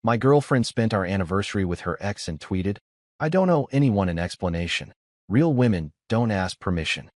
My girlfriend spent our anniversary with her ex and tweeted, "I don't owe anyone an explanation. Real women don't ask permission."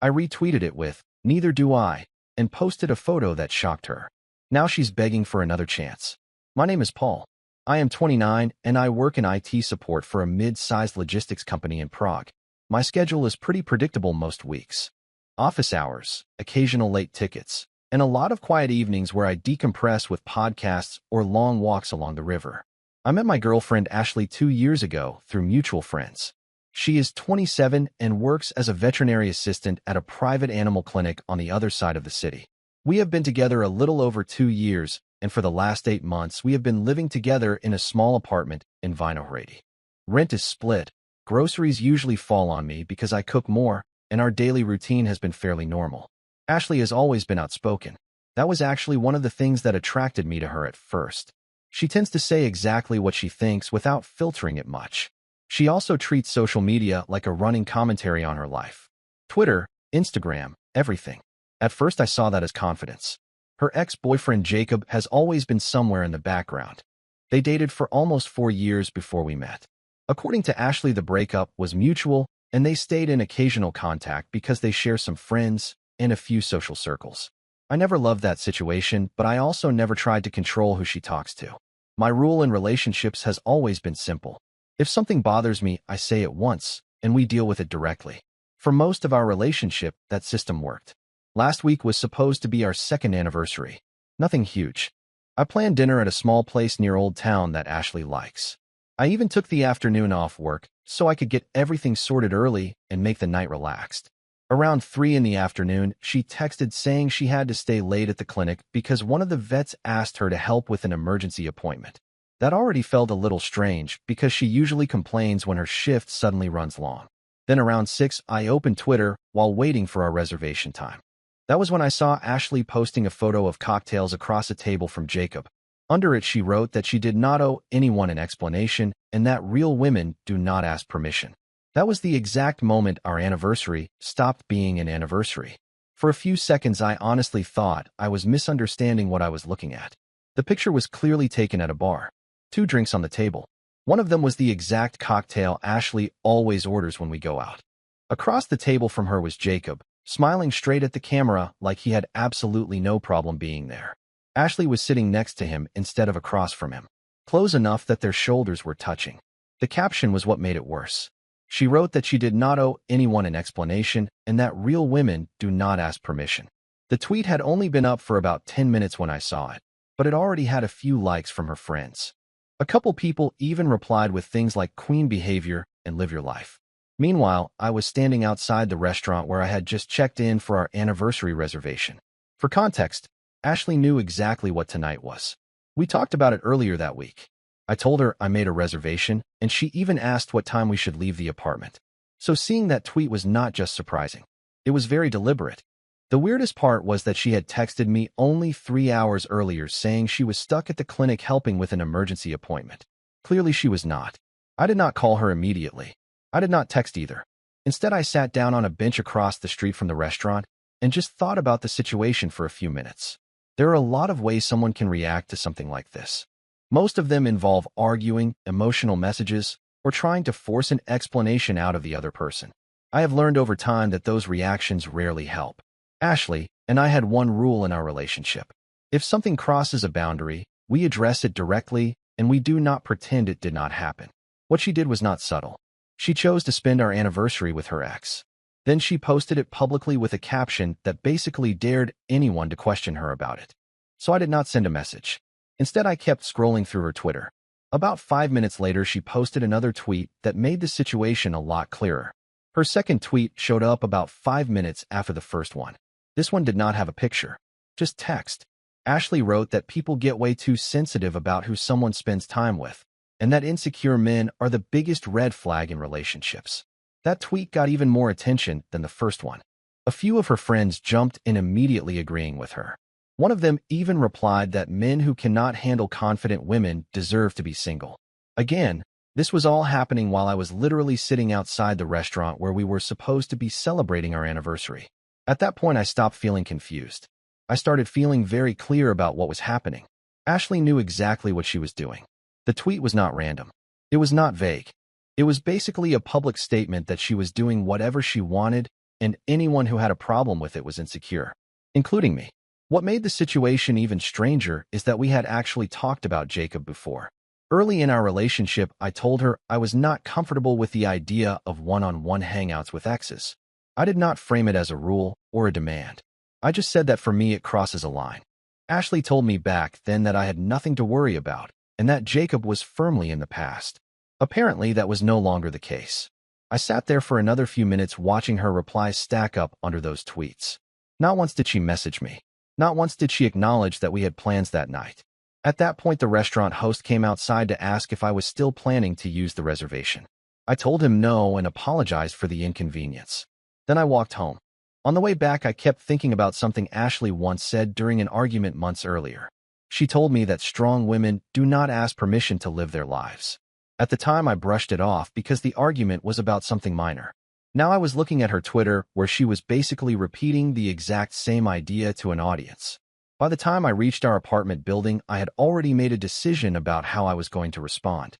I retweeted it with, "Neither do I," and posted a photo that shocked her. Now she's begging for another chance. My name is Paul. I am 29 and I work in IT support for a mid-sized logistics company in Prague. My schedule is pretty predictable most weeks. Office hours, occasional late tickets, and a lot of quiet evenings where I decompress with podcasts or long walks along the river. I met my girlfriend Ashley 2 years ago through mutual friends. She is 27 and works as a veterinary assistant at a private animal clinic on the other side of the city. We have been together a little over 2 years, and for the last 8 months we have been living together in a small apartment in Vinohrady. Rent is split. Groceries usually fall on me because I cook more, and our daily routine has been fairly normal. Ashley has always been outspoken. That was actually one of the things that attracted me to her at first. She tends to say exactly what she thinks without filtering it much. She also treats social media like a running commentary on her life. Twitter, Instagram, everything. At first I saw that as confidence. Her ex-boyfriend Jacob has always been somewhere in the background. They dated for almost 4 years before we met. According to Ashley, the breakup was mutual, and they stayed in occasional contact because they share some friends and a few social circles. I never loved that situation, but I also never tried to control who she talks to. My rule in relationships has always been simple. If something bothers me, I say it once, and we deal with it directly. For most of our relationship, that system worked. Last week was supposed to be our 2nd anniversary. Nothing huge. I planned dinner at a small place near Old Town that Ashley likes. I even took the afternoon off work so I could get everything sorted early and make the night relaxed. Around 3 in the afternoon, she texted saying she had to stay late at the clinic because one of the vets asked her to help with an emergency appointment. That already felt a little strange because she usually complains when her shift suddenly runs long. Then around 6, I opened Twitter while waiting for our reservation time. That was when I saw Ashley posting a photo of cocktails across a table from Jacob. Under it, she wrote that she did not owe anyone an explanation and that real women do not ask permission. That was the exact moment our anniversary stopped being an anniversary. For a few seconds, I honestly thought I was misunderstanding what I was looking at. The picture was clearly taken at a bar. 2 drinks on the table. One of them was the exact cocktail Ashley always orders when we go out. Across the table from her was Jacob, smiling straight at the camera like he had absolutely no problem being there. Ashley was sitting next to him instead of across from him, close enough that their shoulders were touching. The caption was what made it worse. She wrote that she did not owe anyone an explanation and that real women do not ask permission. The tweet had only been up for about 10 minutes when I saw it, but it already had a few likes from her friends. A couple people even replied with things like "queen behavior" and "live your life." Meanwhile, I was standing outside the restaurant where I had just checked in for our anniversary reservation. For context, Ashley knew exactly what tonight was. We talked about it earlier that week. I told her I made a reservation, and she even asked what time we should leave the apartment. So seeing that tweet was not just surprising. It was very deliberate. The weirdest part was that she had texted me only 3 hours earlier saying she was stuck at the clinic helping with an emergency appointment. Clearly she was not. I did not call her immediately. I did not text either. Instead, I sat down on a bench across the street from the restaurant and just thought about the situation for a few minutes. There are a lot of ways someone can react to something like this. Most of them involve arguing, emotional messages, or trying to force an explanation out of the other person. I have learned over time that those reactions rarely help. Ashley and I had one rule in our relationship. If something crosses a boundary, we address it directly and we do not pretend it did not happen. What she did was not subtle. She chose to spend our anniversary with her ex. Then she posted it publicly with a caption that basically dared anyone to question her about it. So I did not send a message. Instead, I kept scrolling through her Twitter. About 5 minutes later, she posted another tweet that made the situation a lot clearer. Her second tweet showed up about 5 minutes after the first one. This one did not have a picture, just text. Ashley wrote that people get way too sensitive about who someone spends time with, and that insecure men are the biggest red flag in relationships. That tweet got even more attention than the first one. A few of her friends jumped in immediately agreeing with her. One of them even replied that men who cannot handle confident women deserve to be single. Again, this was all happening while I was literally sitting outside the restaurant where we were supposed to be celebrating our anniversary. At that point, I stopped feeling confused. I started feeling very clear about what was happening. Ashley knew exactly what she was doing. The tweet was not random. It was not vague. It was basically a public statement that she was doing whatever she wanted, and anyone who had a problem with it was insecure, including me. What made the situation even stranger is that we had actually talked about Jacob before. Early in our relationship, I told her I was not comfortable with the idea of one-on-one hangouts with exes. I did not frame it as a rule or a demand. I just said that for me it crosses a line. Ashley told me back then that I had nothing to worry about, and that Jacob was firmly in the past. Apparently, that was no longer the case. I sat there for another few minutes watching her replies stack up under those tweets. Not once did she message me. Not once did she acknowledge that we had plans that night. At that point, the restaurant host came outside to ask if I was still planning to use the reservation. I told him no and apologized for the inconvenience. Then I walked home. On the way back, I kept thinking about something Ashley once said during an argument months earlier. She told me that strong women do not ask permission to live their lives. At the time, I brushed it off because the argument was about something minor. Now I was looking at her Twitter, where she was basically repeating the exact same idea to an audience. By the time I reached our apartment building, I had already made a decision about how I was going to respond.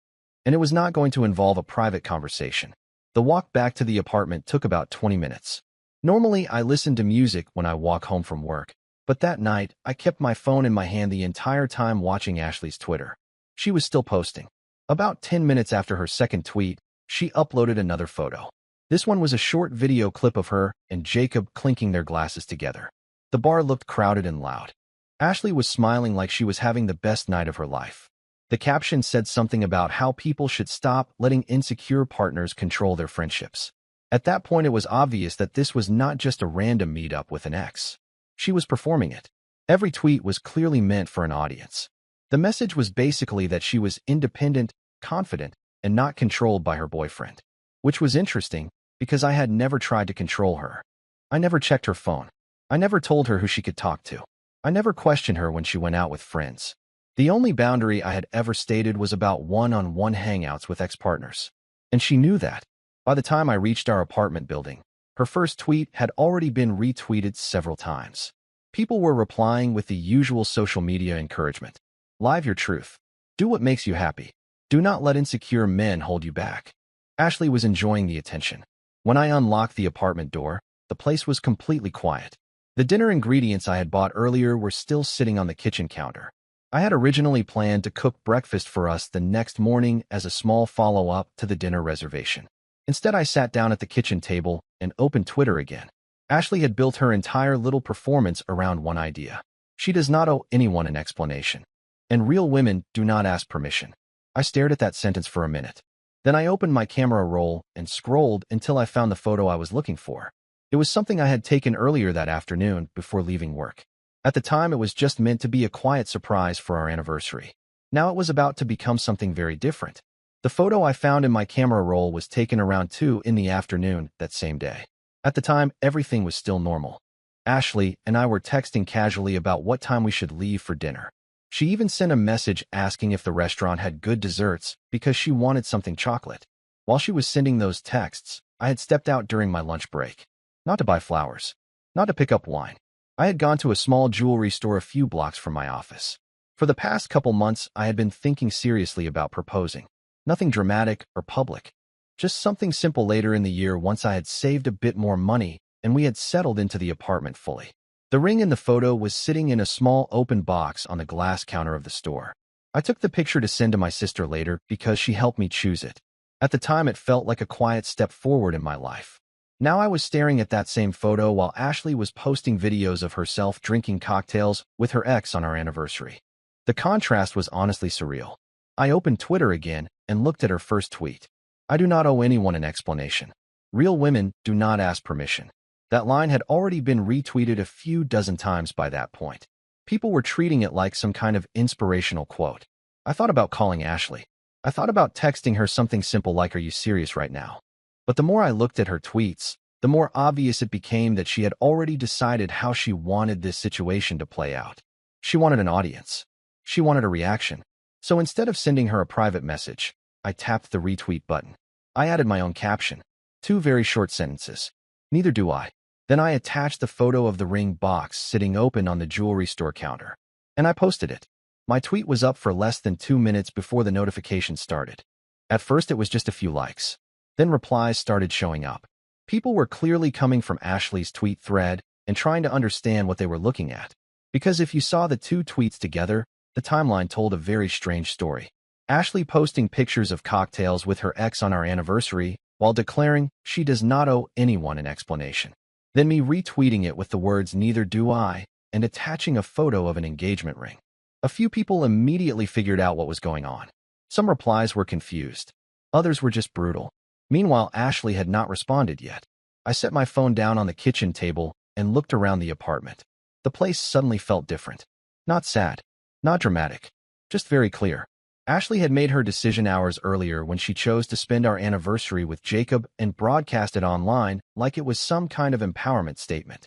And it was not going to involve a private conversation. The walk back to the apartment took about 20 minutes. Normally, I listen to music when I walk home from work, but that night, I kept my phone in my hand the entire time watching Ashley's Twitter. She was still posting. About 10 minutes after her second tweet, she uploaded another photo. This one was a short video clip of her and Jacob clinking their glasses together. The bar looked crowded and loud. Ashley was smiling like she was having the best night of her life. The caption said something about how people should stop letting insecure partners control their friendships. At that point, it was obvious that this was not just a random meetup with an ex. She was performing it. Every tweet was clearly meant for an audience. The message was basically that she was independent, confident, and not controlled by her boyfriend. Which was interesting, because I had never tried to control her. I never checked her phone. I never told her who she could talk to. I never questioned her when she went out with friends. The only boundary I had ever stated was about one-on-one hangouts with ex-partners. And she knew that. By the time I reached our apartment building, her first tweet had already been retweeted several times. People were replying with the usual social media encouragement. Live your truth. Do what makes you happy. Do not let insecure men hold you back. Ashley was enjoying the attention. When I unlocked the apartment door, the place was completely quiet. The dinner ingredients I had bought earlier were still sitting on the kitchen counter. I had originally planned to cook breakfast for us the next morning as a small follow-up to the dinner reservation. Instead, I sat down at the kitchen table and opened Twitter again. Ashley had built her entire little performance around one idea. She does not owe anyone an explanation. And real women do not ask permission. I stared at that sentence for a minute. Then I opened my camera roll and scrolled until I found the photo I was looking for. It was something I had taken earlier that afternoon before leaving work. At the time, it was just meant to be a quiet surprise for our anniversary. Now it was about to become something very different. The photo I found in my camera roll was taken around 2 in the afternoon that same day. At the time, everything was still normal. Ashley and I were texting casually about what time we should leave for dinner. She even sent a message asking if the restaurant had good desserts because she wanted something chocolate. While she was sending those texts, I had stepped out during my lunch break. Not to buy flowers. Not to pick up wine. I had gone to a small jewelry store a few blocks from my office. For the past couple months, I had been thinking seriously about proposing. Nothing dramatic or public. Just something simple later in the year once I had saved a bit more money and we had settled into the apartment fully. The ring in the photo was sitting in a small open box on the glass counter of the store. I took the picture to send to my sister later because she helped me choose it. At the time, it felt like a quiet step forward in my life. Now I was staring at that same photo while Ashley was posting videos of herself drinking cocktails with her ex on our anniversary. The contrast was honestly surreal. I opened Twitter again and looked at her first tweet. I do not owe anyone an explanation. Real women do not ask permission. That line had already been retweeted a few dozen times by that point. People were treating it like some kind of inspirational quote. I thought about calling Ashley. I thought about texting her something simple like, "Are you serious right now?" But the more I looked at her tweets, the more obvious it became that she had already decided how she wanted this situation to play out. She wanted an audience. She wanted a reaction. So instead of sending her a private message, I tapped the retweet button. I added my own caption. 2 very short sentences. Neither do I. Then I attached the photo of the ring box sitting open on the jewelry store counter. And I posted it. My tweet was up for less than 2 minutes before the notification started. At first, it was just a few likes. Then replies started showing up. People were clearly coming from Ashley's tweet thread and trying to understand what they were looking at. Because if you saw the two tweets together, the timeline told a very strange story. Ashley posting pictures of cocktails with her ex on our anniversary while declaring she does not owe anyone an explanation. Then me retweeting it with the words "neither do I" and attaching a photo of an engagement ring. A few people immediately figured out what was going on. Some replies were confused. Others were just brutal. Meanwhile, Ashley had not responded yet. I set my phone down on the kitchen table and looked around the apartment. The place suddenly felt different. Not sad, not dramatic, just very clear. Ashley had made her decision hours earlier when she chose to spend our anniversary with Jacob and broadcast it online like it was some kind of empowerment statement.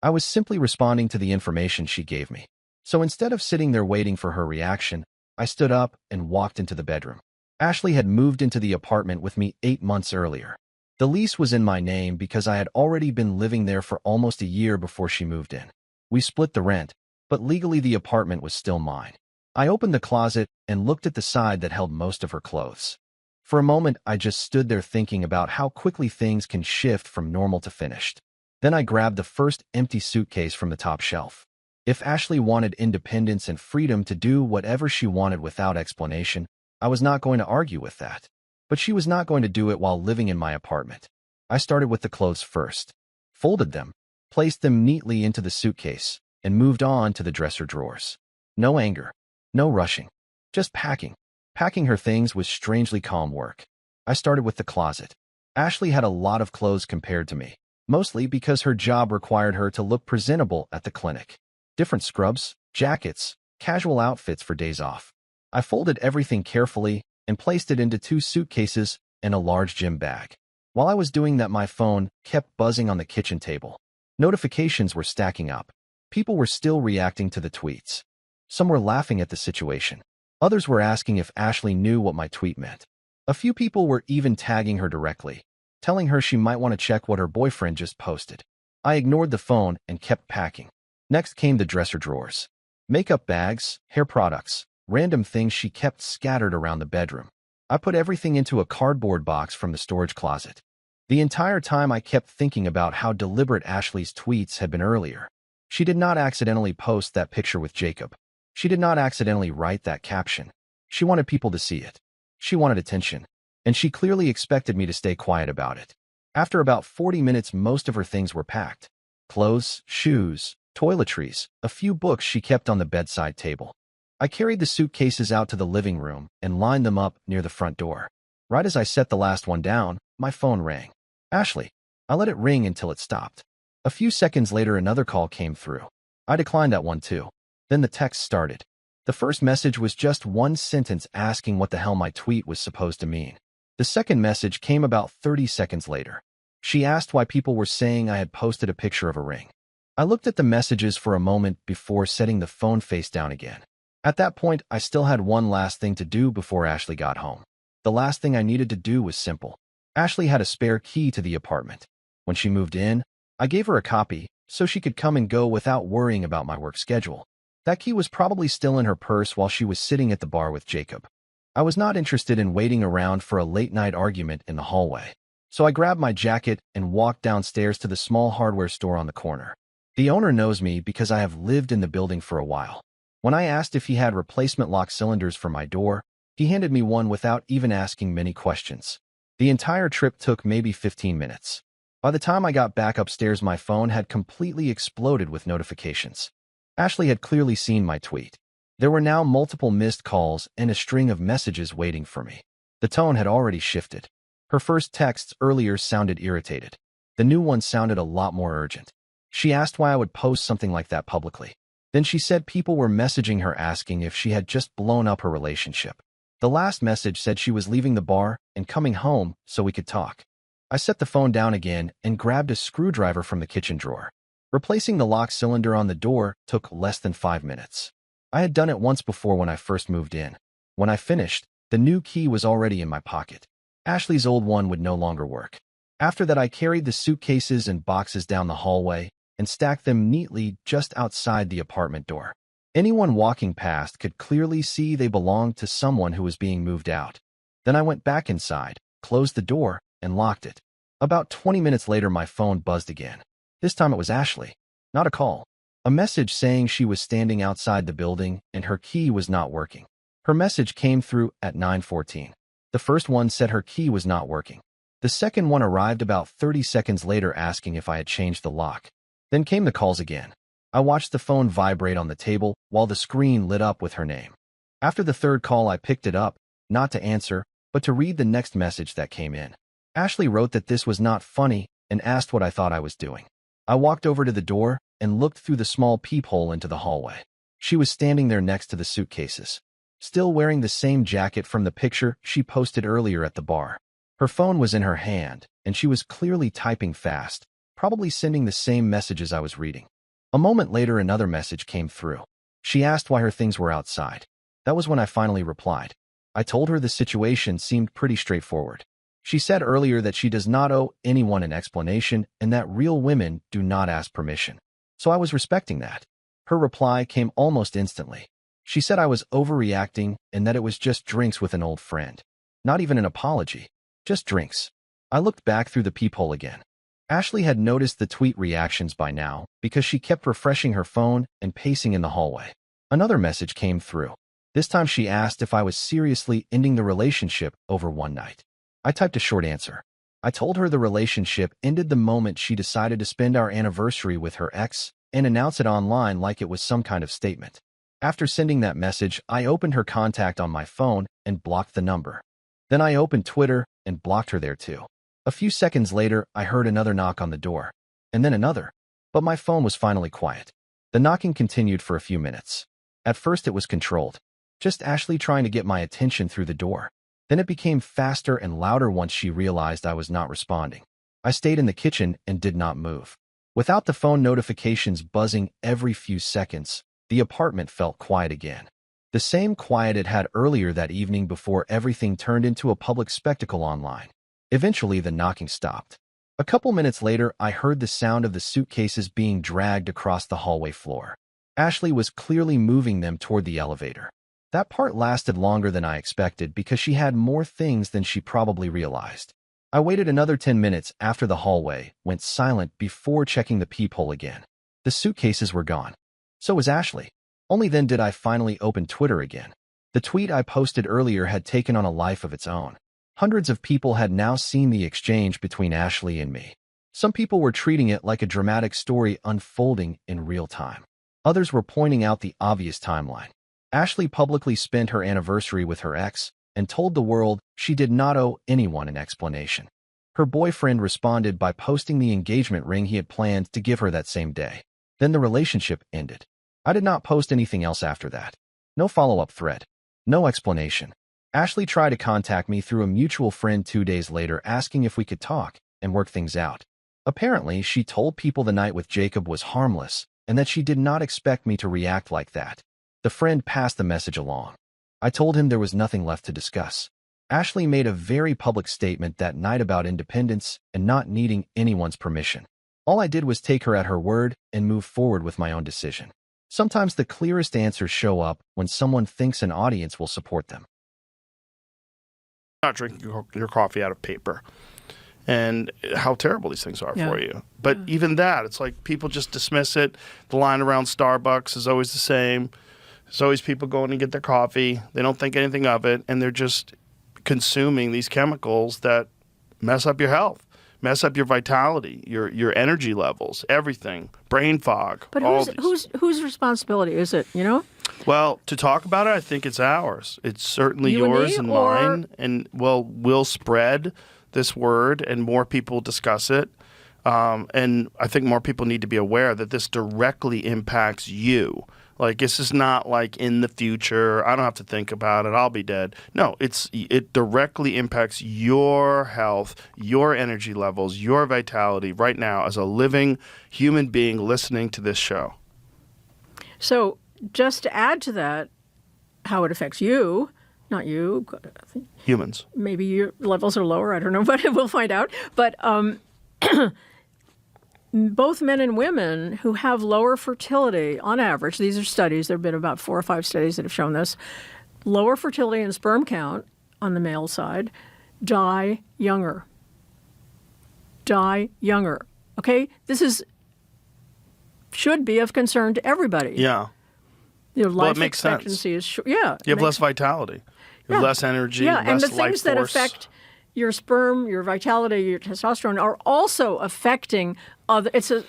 I was simply responding to the information she gave me. So instead of sitting there waiting for her reaction, I stood up and walked into the bedroom. Ashley had moved into the apartment with me 8 months earlier. The lease was in my name because I had already been living there for almost a year before she moved in. We split the rent, but legally the apartment was still mine. I opened the closet and looked at the side that held most of her clothes. For a moment, I just stood there thinking about how quickly things can shift from normal to finished. Then I grabbed the first empty suitcase from the top shelf. If Ashley wanted independence and freedom to do whatever she wanted without explanation, I was not going to argue with that. But she was not going to do it while living in my apartment. I started with the clothes first, folded them, placed them neatly into the suitcase, and moved on to the dresser drawers. No anger, no rushing, just packing. Packing her things was strangely calm work. I started with the closet. Ashley had a lot of clothes compared to me, mostly because her job required her to look presentable at the clinic. Different scrubs, jackets, casual outfits for days off. I folded everything carefully and placed it into 2 suitcases and a large gym bag. While I was doing that, my phone kept buzzing on the kitchen table. Notifications were stacking up. People were still reacting to the tweets. Some were laughing at the situation. Others were asking if Ashley knew what my tweet meant. A few people were even tagging her directly, telling her she might want to check what her boyfriend just posted. I ignored the phone and kept packing. Next came the dresser drawers. Makeup bags, hair products, random things she kept scattered around the bedroom. I put everything into a cardboard box from the storage closet. The entire time I kept thinking about how deliberate Ashley's tweets had been earlier. She did not accidentally post that picture with Jacob. She did not accidentally write that caption. She wanted people to see it. She wanted attention. And she clearly expected me to stay quiet about it. After about 40 minutes, most of her things were packed. Clothes, shoes, toiletries, a few books she kept on the bedside table. I carried the suitcases out to the living room and lined them up near the front door. Right as I set the last one down, my phone rang. Ashley. I let it ring until it stopped. A few seconds later, another call came through. I declined that one too. Then the text started. The first message was just one sentence asking what the hell my tweet was supposed to mean. The second message came about 30 seconds later. She asked why people were saying I had posted a picture of a ring. I looked at the messages for a moment before setting the phone face down again. At that point, I still had one last thing to do before Ashley got home. The last thing I needed to do was simple. Ashley had a spare key to the apartment. When she moved in, I gave her a copy so she could come and go without worrying about my work schedule. That key was probably still in her purse while she was sitting at the bar with Jacob. I was not interested in waiting around for a late-night argument in the hallway. So I grabbed my jacket and walked downstairs to the small hardware store on the corner. The owner knows me because I have lived in the building for a while. When I asked if he had replacement lock cylinders for my door, he handed me one without even asking many questions. The entire trip took maybe 15 minutes. By the time I got back upstairs, my phone had completely exploded with notifications. Ashley had clearly seen my tweet. There were now multiple missed calls and a string of messages waiting for me. The tone had already shifted. Her first texts earlier sounded irritated. The new one sounded a lot more urgent. She asked why I would post something like that publicly. Then she said people were messaging her asking if she had just blown up her relationship. The last message said she was leaving the bar and coming home so we could talk. I set the phone down again and grabbed a screwdriver from the kitchen drawer. Replacing the lock cylinder on the door took less than 5 minutes. I had done it once before when I first moved in. When I finished, the new key was already in my pocket. Ashley's old one would no longer work. After that, I carried the suitcases and boxes down the hallway and stacked them neatly just outside the apartment door. Anyone walking past could clearly see they belonged to someone who was being moved out. Then I went back inside, closed the door, and locked it. About 20 minutes later, my phone buzzed again. This time it was Ashley. Not a call. A message saying she was standing outside the building and her key was not working. Her message came through at 9:14. The first one said her key was not working. The second one arrived about 30 seconds later asking if I had changed the lock. Then came the calls again. I watched the phone vibrate on the table while the screen lit up with her name. After the third call, I picked it up, not to answer, but to read the next message that came in. Ashley wrote that this was not funny and asked what I thought I was doing. I walked over to the door and looked through the small peephole into the hallway. She was standing there next to the suitcases, still wearing the same jacket from the picture she posted earlier at the bar. Her phone was in her hand, and she was clearly typing fast, probably sending the same messages I was reading. A moment later, another message came through. She asked why her things were outside. That was when I finally replied. I told her the situation seemed pretty straightforward. She said earlier that she does not owe anyone an explanation and that real women do not ask permission. So I was respecting that. Her reply came almost instantly. She said I was overreacting and that it was just drinks with an old friend. Not even an apology, just drinks. I looked back through the peephole again. Ashley had noticed the tweet reactions by now because she kept refreshing her phone and pacing in the hallway. Another message came through. This time she asked if I was seriously ending the relationship over one night. I typed a short answer. I told her the relationship ended the moment she decided to spend our anniversary with her ex and announce it online like it was some kind of statement. After sending that message, I opened her contact on my phone and blocked the number. Then I opened Twitter and blocked her there too. A few seconds later, I heard another knock on the door, and then another, but my phone was finally quiet. The knocking continued for a few minutes. At first it was controlled, just Ashley trying to get my attention through the door. Then it became faster and louder once she realized I was not responding. I stayed in the kitchen and did not move. Without the phone notifications buzzing every few seconds, the apartment felt quiet again. The same quiet it had earlier that evening before everything turned into a public spectacle online. Eventually, the knocking stopped. A couple minutes later, I heard the sound of the suitcases being dragged across the hallway floor. Ashley was clearly moving them toward the elevator. That part lasted longer than I expected because she had more things than she probably realized. I waited another 10 minutes after the hallway went silent before checking the peephole again. The suitcases were gone. So was Ashley. Only then did I finally open Twitter again. The tweet I posted earlier had taken on a life of its own. Hundreds of people had now seen the exchange between Ashley and me. Some people were treating it like a dramatic story unfolding in real time. Others were pointing out the obvious timeline. Ashley publicly spent her anniversary with her ex and told the world she did not owe anyone an explanation. Her boyfriend responded by posting the engagement ring he had planned to give her that same day. Then the relationship ended. I did not post anything else after that. No follow-up thread. No explanation. Ashley tried to contact me through a mutual friend 2 days later asking if we could talk and work things out. Apparently, she told people the night with Jacob was harmless and that she did not expect me to react like that. The friend passed the message along. I told him there was nothing left to discuss. Ashley made a very public statement that night about independence and not needing anyone's permission. All I did was take her at her word and move forward with my own decision. Sometimes the clearest answers show up when someone thinks an audience will support them. Not drinking your coffee out of paper and how terrible these things are for you. But even that, it's like people just dismiss it. The line around Starbucks is always the same. There's always people going to get their coffee. They don't think anything of it, and they're just consuming these chemicals that mess up your health, mess up your vitality, your energy levels, everything, brain fog. But whose responsibility is it, you know? Well, to talk about it, I think it's ours. It's certainly yours and mine. And, well, we'll spread this word and more people discuss it. And I think more people need to be aware that this directly impacts you. Like, this is not like in the future, I don't have to think about it, I'll be dead. No, it directly impacts your health, your energy levels, your vitality right now as a living human being listening to this show. So just to add to that, how it affects you, not you. Humans. Maybe your levels are lower, I don't know, but we'll find out. But both men and women who have lower fertility, on average, these are studies, there have been about 4 or 5 studies that have shown this, lower fertility and sperm count on the male side, die younger. Die younger. Okay? This should be of concern to everybody. Yeah. Your life it makes expectancy sense. is short. Yeah. You have less vitality. You have less energy, less life and the force. things that affect your sperm, your vitality, your testosterone are also affecting other. It's a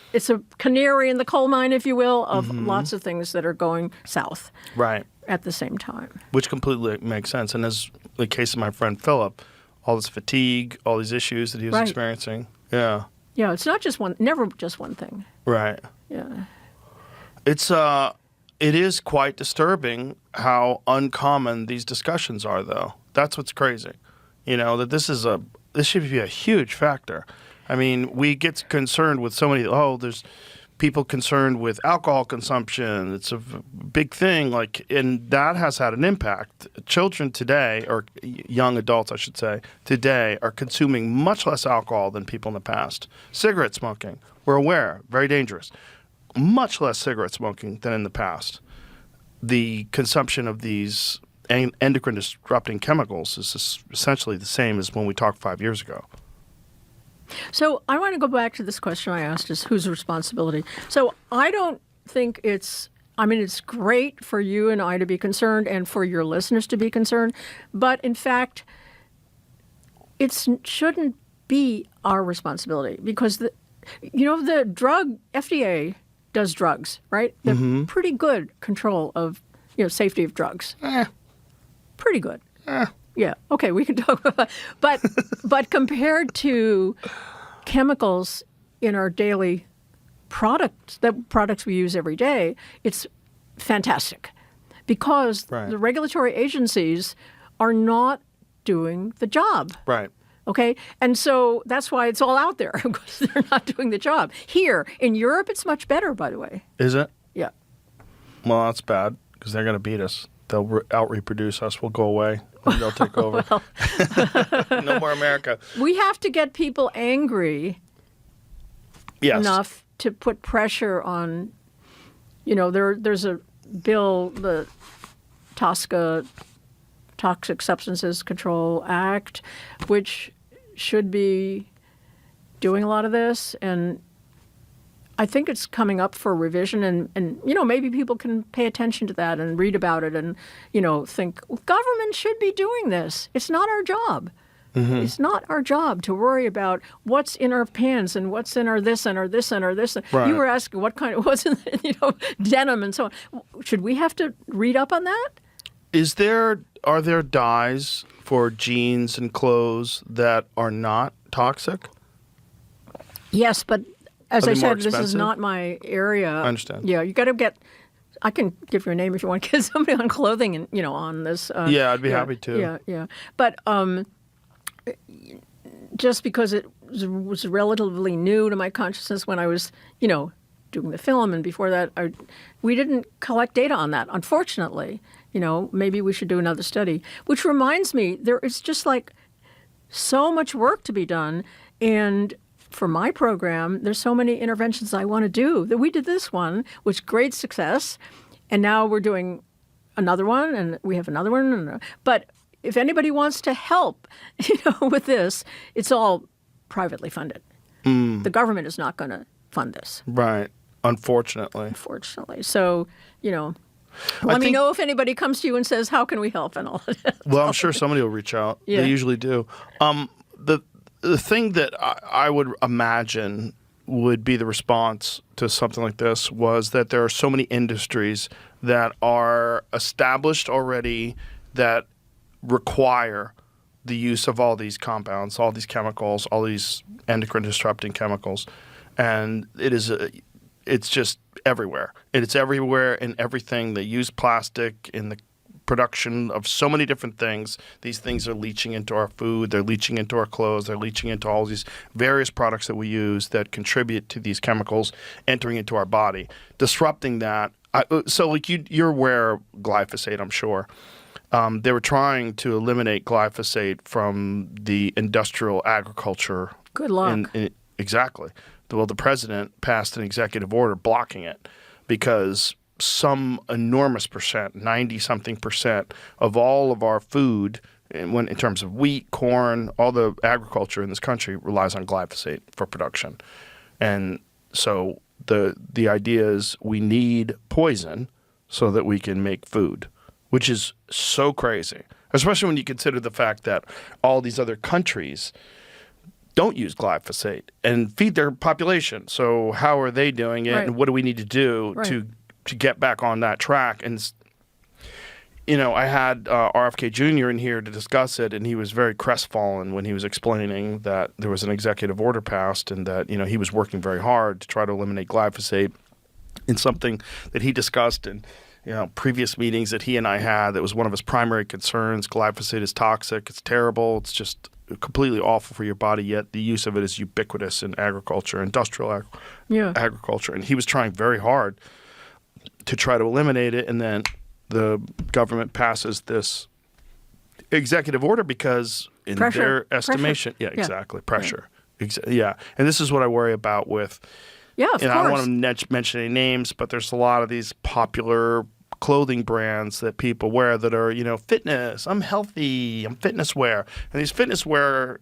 canary in the coal mine, if you will, of lots of things that are going south. Right. At the same time. Which completely makes sense. And as the case of my friend Philip, all this fatigue, all these issues that he was experiencing. Yeah. Yeah, it's not just never just one thing. Right. Yeah. It is quite disturbing how uncommon these discussions are, though. That's what's crazy. That this should be a huge factor. I mean, we get concerned with so many, there's people concerned with alcohol consumption. It's a big thing, and that has had an impact. Children today, or young adults, I should say, today are consuming much less alcohol than people in the past. Cigarette smoking, we're aware, very dangerous. Much less cigarette smoking than in the past. The consumption of these endocrine disrupting chemicals is essentially the same as when we talked 5 years ago. So I want to go back to this question I asked, is whose responsibility? So I don't think it's great for you and I to be concerned and for your listeners to be concerned, but in fact, it shouldn't be our responsibility because the drug FDA does drugs, right? They're pretty good control of, safety of drugs. Pretty good. Yeah. Okay, we can talk about but compared to chemicals in our daily products, the products we use every day, it's fantastic because the regulatory agencies are not doing the job. Right. Okay? And so that's why it's all out there because they're not doing the job. Here in Europe, it's much better, by the way. Is it? Yeah. Well, that's bad because they're going to beat us. They'll out-reproduce us. We'll go away. And they'll take over. No more America. We have to get people angry enough to put pressure on, there's a bill, the TSCA, Toxic Substances Control Act, which should be doing a lot of this. And I think it's coming up for revision and maybe people can pay attention to that and read about it and, think, government should be doing this. It's not our job. It's not our job to worry about what's in our pants and what's in our this and our this and our this. Right. You were asking what's in, denim and so on. Should we have to read up on that? Are there dyes for jeans and clothes that are not toxic? Yes, but as I said, expensive? this is not my area. I understand. Yeah, you got to get. I can give you a name if you want to get somebody on clothing and on this. I'd be happy to. Yeah. But just because it was relatively new to my consciousness when I was, doing the film, and before that, we didn't collect data on that, unfortunately. Maybe we should do another study. Which reminds me, there is just so much work to be done, and for my program, there's so many interventions I want to do. That we did this one, which great success, and now we're doing another one, and we have another one. But if anybody wants to help, with this, it's all privately funded. The government is not going to fund this. Right. Unfortunately. So, let me know if anybody comes to you and says, how can we help and all of that. Well, I'm sure somebody will reach out. Yeah. They usually do. The thing that I would imagine would be the response to something like this was that there are so many industries that are established already that require the use of all these compounds, all these chemicals, all these endocrine disrupting chemicals. And it's just everywhere. It's everywhere in everything. They use plastic in the production of so many different things. These things are leaching into our food. They're leaching into our clothes. They're leaching into all these various products that we use that contribute to these chemicals entering into our body, disrupting that. You're aware of glyphosate, I'm sure. They were trying to eliminate glyphosate from the industrial agriculture. Good luck. exactly. Well, the president passed an executive order blocking it because some enormous percent, 90-something% of all of our food, in terms of wheat, corn, all the agriculture in this country relies on glyphosate for production. And so the idea is we need poison so that we can make food, which is so crazy, especially when you consider the fact that all these other countries don't use glyphosate and feed their population. So how are they doing it, and what do we need to do to get back on that track? And I had RFK Jr. in here to discuss it, and he was very crestfallen when he was explaining that there was an executive order passed and that he was working very hard to try to eliminate glyphosate. In something that he discussed in previous meetings that he and I had, that was one of his primary concerns. Glyphosate is toxic. It's terrible. It's just completely awful for your body, yet the use of it is ubiquitous in agriculture, industrial agriculture. And he was trying very hard to try to eliminate it, and then the government passes this executive order because in their estimation, pressure. Yeah. And this is what I worry about with, of course. I don't want to mention any names, but there's a lot of these popular clothing brands that people wear that are, fitness, I'm healthy, I'm fitness wear. And these fitness wear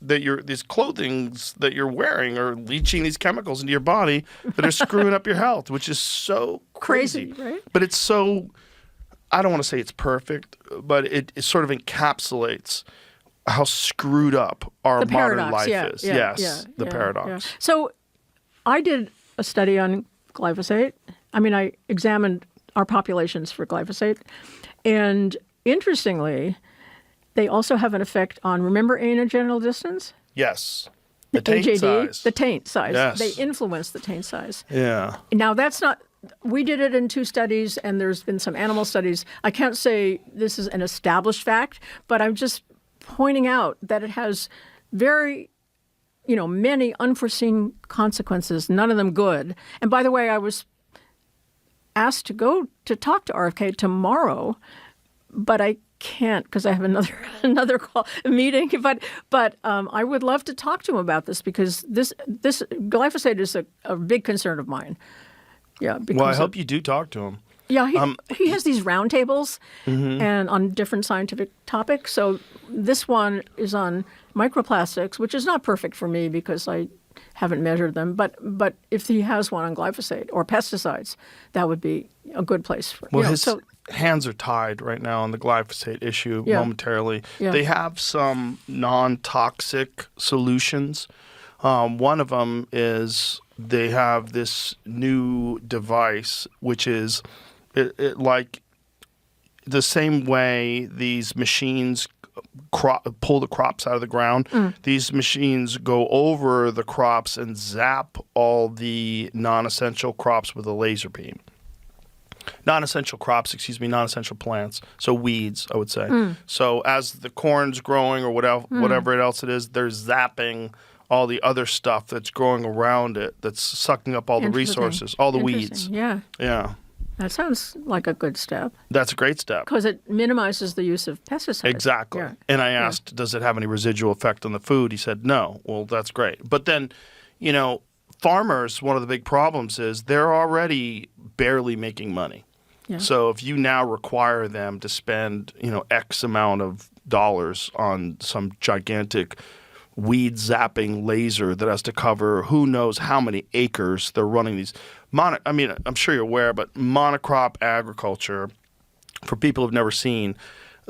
these clothings that you're wearing are leaching these chemicals into your body that are screwing up your health, which is so crazy. Right? But it's so, I don't want to say it's perfect, but it sort of encapsulates how screwed up our modern life is. The paradox. Yeah. So I did a study on glyphosate. I examined our populations for glyphosate. And interestingly, they also have an effect on, remember anogenital distance? Yes. The taint AJD, size. The taint size. Yes. They influence the taint size. Yeah. Now, that's not, we did it in 2 studies, and there's been some animal studies. I can't say this is an established fact, but I'm just pointing out that it has very, many unforeseen consequences, none of them good. And by the way, I was asked to go to talk to RFK tomorrow, but I can't because I have another meeting. But I would love to talk to him about this because this glyphosate is a big concern of mine. Yeah. Well, I hope you do talk to him. Yeah, he has these roundtables and on different scientific topics. So this one is on microplastics, which is not perfect for me because I haven't measured them. But if he has one on glyphosate or pesticides, that would be a good place for. Well, his hands are tied right now on the glyphosate issue momentarily. Yeah. They have some non-toxic solutions. One of them is they have this new device, which is it like the same way these machines pull the crops out of the ground. These machines go over the crops and zap all the non-essential crops with a laser beam. Non-essential plants. So weeds, I would say. So as the corn's growing or whatever else it is, they're zapping all the other stuff that's growing around it, that's sucking up all the resources, all the weeds. Yeah. Yeah. That sounds like a good step. That's a great step. Because it minimizes the use of pesticides. Exactly. Yeah. And I asked, does it have any residual effect on the food? He said, no. Well, that's great. But then, farmers, one of the big problems is they're already barely making money. Yeah. So if you now require them to spend, X amount of dollars on some gigantic weed zapping laser that has to cover who knows how many acres, they're running these I'm sure you're aware, but monocrop agriculture, for people who've never seen,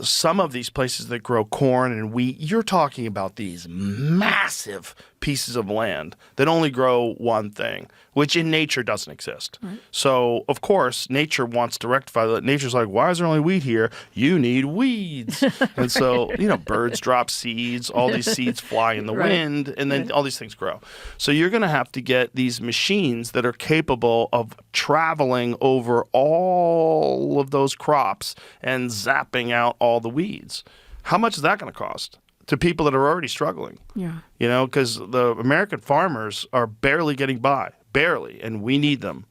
some of these places that grow corn and wheat, you're talking about these massive pieces of land that only grow one thing, which in nature doesn't exist. Right. So, of course, nature wants to rectify that. Nature's like, why is there only wheat here? You need weeds. And so, birds drop seeds, all these seeds fly in the wind, and then all these things grow. So you're going to have to get these machines that are capable of traveling over all of those crops and zapping out all the weeds. How much is that going to cost to people that are already struggling? Yeah. Because the American farmers are barely getting by, and we need them.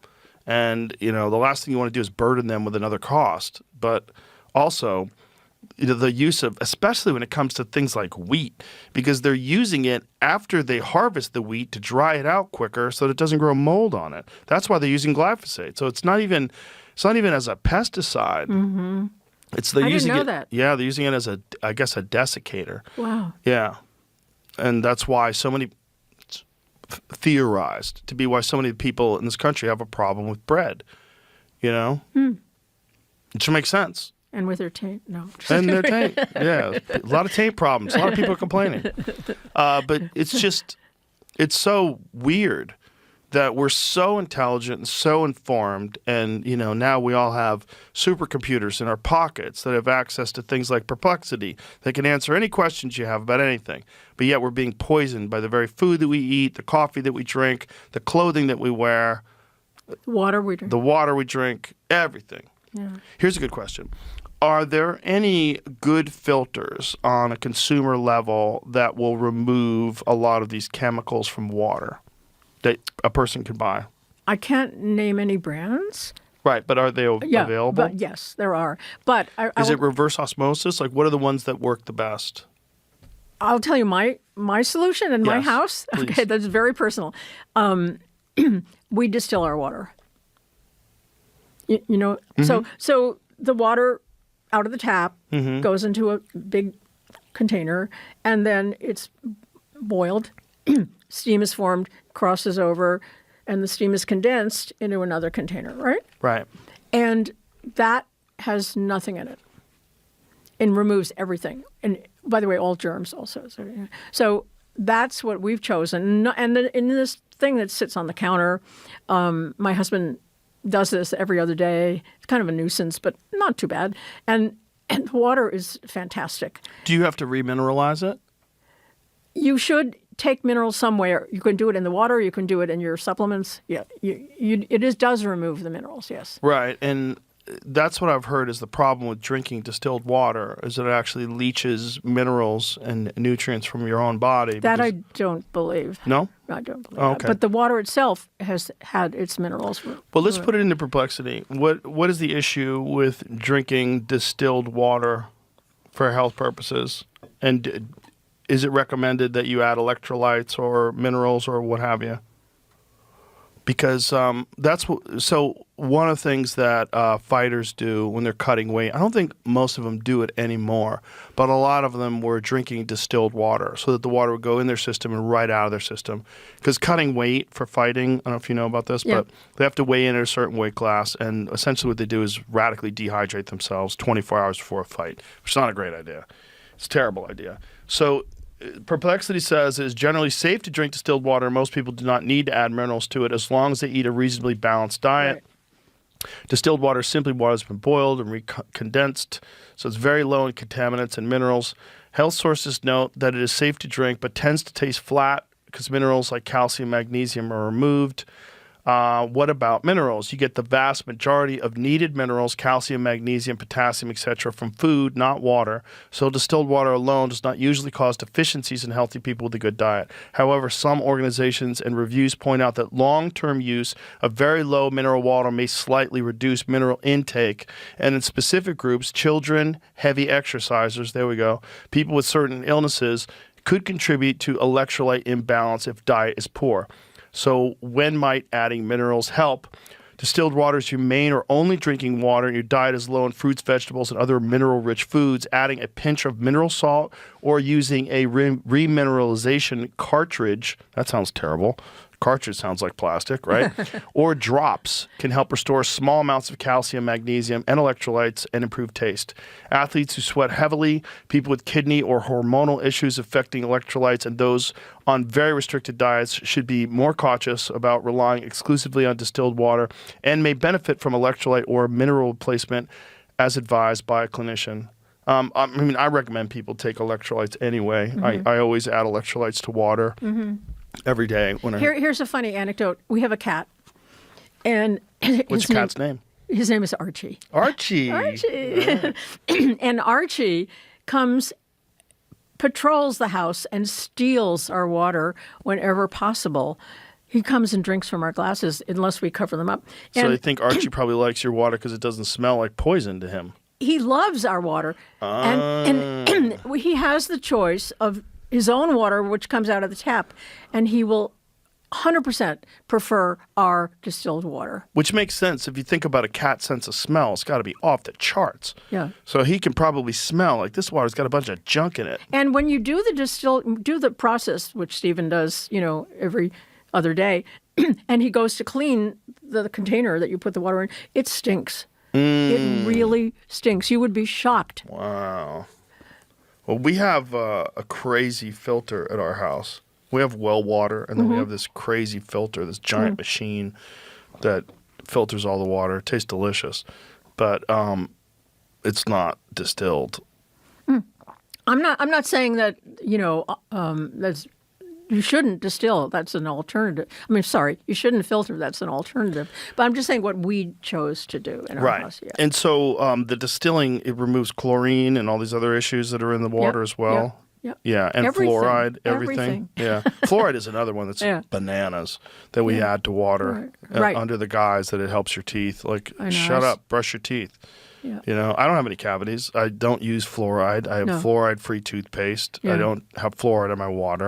And, the last thing you want to do is burden them with another cost. But also, the use of, especially when it comes to things like wheat, because they're using it after they harvest the wheat to dry it out quicker so that it doesn't grow mold on it. That's why they're using glyphosate. So it's not even as a pesticide. Mm-hmm. They're I using didn't know it. That. Yeah, they're using it as a desiccator. Wow. Yeah, and that's why so many theorized to be why so many people in this country have a problem with bread. It should make sense. And with their taint, no. And their taint, yeah. A lot of taint problems. A lot of people are complaining. But it's so weird that we're so intelligent and so informed, and now we all have supercomputers in our pockets that have access to things like Perplexity. They can answer any questions you have about anything. But yet we're being poisoned by the very food that we eat, the coffee that we drink, the clothing that we wear, the water we drink, everything. Yeah. Here's a good question. Are there any good filters on a consumer level that will remove a lot of these chemicals from water that a person can buy? I can't name any brands. Right, but are they available? But yes, there are. But is it reverse osmosis? Like, what are the ones that work the best? I'll tell you my solution in my Yes, house. please. Okay, that's very personal. We distill our water. Mm-hmm. So the water out of the tap Mm-hmm. goes into a big container, and then it's boiled. Steam is formed, crosses over, and the steam is condensed into another container, right? Right. And that has nothing in it and removes everything. And by the way, all germs also. So that's what we've chosen. And in this thing that sits on the counter, my husband does this every other day. It's kind of a nuisance, but not too bad. And the water is fantastic. Do you have to remineralize it? You should take minerals somewhere. You can do it in the water. You can do it in your supplements. Yeah, it does remove the minerals, yes. Right, and that's what I've heard is the problem with drinking distilled water is that it actually leaches minerals and nutrients from your own body. That I don't believe. No? I don't believe Okay. that. But the water itself has had its minerals. Well, let's put it into perplexity. What is the issue with drinking distilled water for health purposes? And is it recommended that you add electrolytes or minerals or what have you? Because one of the things that fighters do when they're cutting weight, I don't think most of them do it anymore, but a lot of them were drinking distilled water so that the water would go in their system and right out of their system. Because cutting weight for fighting, I don't know if you know about this, but they have to weigh in at a certain weight class, and essentially what they do is radically dehydrate themselves 24 hours before a fight, which is not a great idea. It's a terrible idea. So Perplexity says it is generally safe to drink distilled water. Most people do not need to add minerals to it as long as they eat a reasonably balanced diet. Right. Distilled water is simply water that's been boiled and condensed, so it's very low in contaminants and minerals. Health sources note that it is safe to drink but tends to taste flat because minerals like calcium, magnesium are removed. What about minerals? You get the vast majority of needed minerals, calcium, magnesium, potassium, etc., from food, not water. So distilled water alone does not usually cause deficiencies in healthy people with a good diet. However, some organizations and reviews point out that long-term use of very low mineral water may slightly reduce mineral intake. And in specific groups, children, heavy exercisers, there we go, people with certain illnesses could contribute to electrolyte imbalance if diet is poor. So when might adding minerals help? Distilled water is humane or only drinking water and your diet is low in fruits, vegetables, and other mineral-rich foods. Adding a pinch of mineral salt or using a remineralization cartridge, that sounds terrible. Cartridge sounds like plastic, right? Or drops can help restore small amounts of calcium, magnesium, and electrolytes and improve taste. Athletes who sweat heavily, people with kidney or hormonal issues affecting electrolytes, and those on very restricted diets should be more cautious about relying exclusively on distilled water and may benefit from electrolyte or mineral replacement as advised by a clinician. I recommend people take electrolytes anyway. Mm-hmm. I always add electrolytes to water. Mm-hmm. Every day. Here's a funny anecdote. We have a cat. And what's your cat's name? His name is Archie. Archie. Yeah. And Archie patrols the house and steals our water whenever possible. He comes and drinks from our glasses unless we cover them up. So I think Archie probably likes your water because it doesn't smell like poison to him. he loves our water, and he has the choice of his own water, which comes out of the tap, and he will 100% prefer our distilled water. Which makes sense. If you think about a cat's sense of smell, it's got to be off the charts. Yeah. So he can probably smell like this water's got a bunch of junk in it. And when you do the process, which Stephen does, every other day, and he goes to clean the container that you put the water in, it stinks. It really stinks. You would be shocked. Wow. Well, we have a crazy filter at our house. We have well water, and then we have this crazy filter, this giant machine that filters all the water. It tastes delicious, but it's not distilled. I'm not saying that that's you shouldn't distill. That's an alternative. I mean, sorry, you shouldn't filter. That's an alternative. But I'm just saying what we chose to do in our house. Yeah. And so the distilling, it removes chlorine and all these other issues that are in the water as well. Yep. Yeah, and Everything. fluoride, everything. Yeah, fluoride is another one that's bananas that we add to water under the guise that it helps your teeth. Like, shut up, brush your teeth. Yeah. I don't have any cavities. I don't use fluoride. I have fluoride-free toothpaste. Yeah. I don't have fluoride in my water.